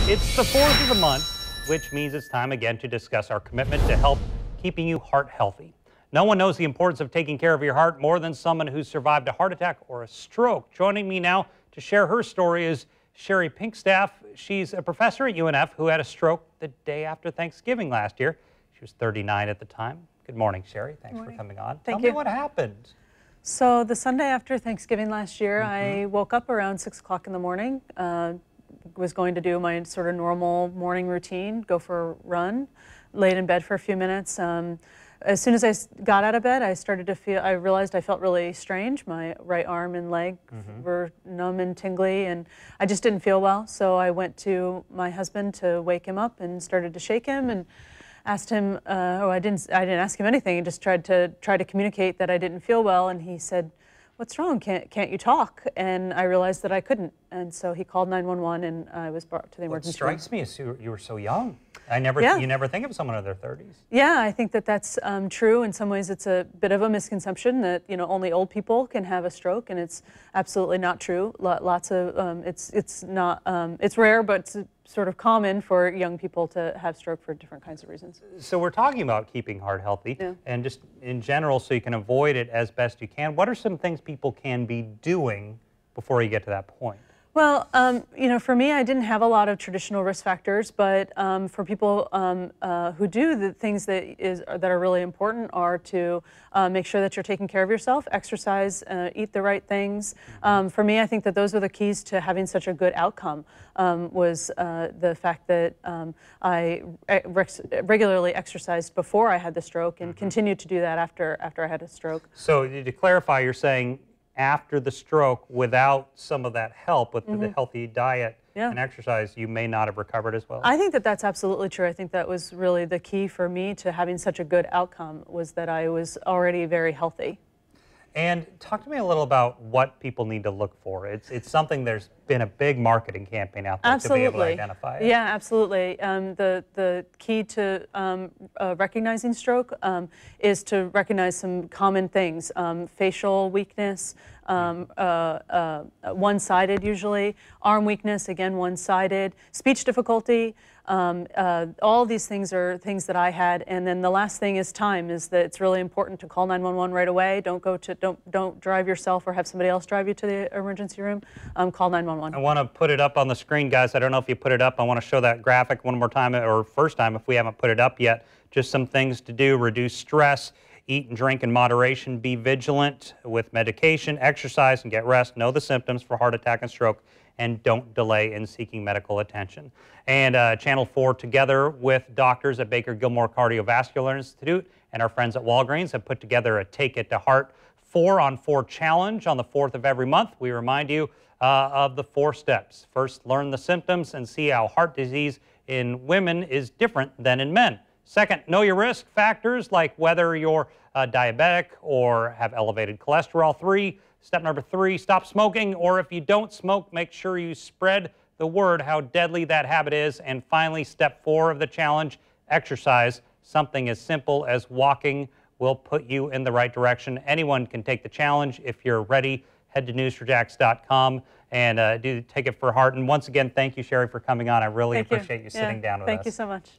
It's the 4th of the month, which means it's time again to discuss our commitment to help keeping you heart healthy. No one knows the importance of taking care of your heart more than someone who's survived a heart attack or a stroke. Joining me now to share her story is Sherry Pinkstaff. She's a professor at UNF who had a stroke the day after Thanksgiving last year. She was 39 at the time. Good morning, Sherry. Thanks for coming on. Thank you. Tell me what happened. So the Sunday after Thanksgiving last year, I woke up around 6 o'clock in the morning, was going to do my sort of normal morning routine, go for a run, laid in bed for a few minutes. As soon as I got out of bed, I realized I felt really strange. My right arm and leg were numb and tingly, and I just didn't feel well. So I went to my husband to wake him up and started to shake him and asked him, I didn't ask him anything. I just tried to communicate that I didn't feel well, and he said, "What's wrong? Can't you talk?" And I realized that I couldn't, and so he called 911, and I was brought to the emergency room. What strikes me is you were so young. Yeah. You never think of someone in their 30s. Yeah, I think that that's true. In some ways, it's a bit of a misconception that only old people can have a stroke, and it's absolutely not true. Lots of it's not it's rare, but it's sort of common for young people to have stroke for different kinds of reasons. So we're talking about keeping heart healthy, and just in general, so you can avoid it as best you can. What are some things people can be doing before you get to that point? Well, for me, I didn't have a lot of traditional risk factors, but for people who do, the things that are really important are to make sure that you're taking care of yourself, exercise, eat the right things. For me, I think that those are the keys to having such a good outcome, was the fact that I regularly exercised before I had the stroke and continued to do that after I had a stroke. So to clarify, you're saying after the stroke, without some of that help with the healthy diet and exercise, you may not have recovered as well? I think that that's absolutely true. I think that was really the key for me to having such a good outcome, was that I was already very healthy. And talk to me a little about what people need to look for. It's something, there's been a big marketing campaign out there to be able to identify it. Yeah, absolutely. The key to recognizing stroke is to recognize some common things. Facial weakness, one-sided usually, arm weakness, again one-sided, speech difficulty. All these things are things that I had, and then the last thing is time. Is that it's really important to call 911 right away. Don't drive yourself or have somebody else drive you to the emergency room. Call 911. I want to put it up on the screen, guys. I don't know if you put it up. I want to show that graphic one more time, or first time if we haven't put it up yet. Just some things to do: reduce stress, eat and drink in moderation, be vigilant with medication, exercise and get rest, know the symptoms for heart attack and stroke, and don't delay in seeking medical attention. And Channel 4, together with doctors at Baker Gilmore Cardiovascular Institute and our friends at Walgreens, have put together a Take It to Heart 4-on-4 challenge on the 4th of every month. We remind you of the 4 steps. First, learn the symptoms and see how heart disease in women is different than in men. Second, know your risk factors, like whether you're diabetic or have elevated cholesterol. Step number 3, stop smoking, or if you don't smoke, make sure you spread the word how deadly that habit is. And finally, step 4 of the challenge, exercise. Something as simple as walking will put you in the right direction. Anyone can take the challenge. If you're ready, head to news4jax.com and do Take It for Heart. And once again, thank you, Sherry, for coming on. I really appreciate you sitting down with us. Thank you so much.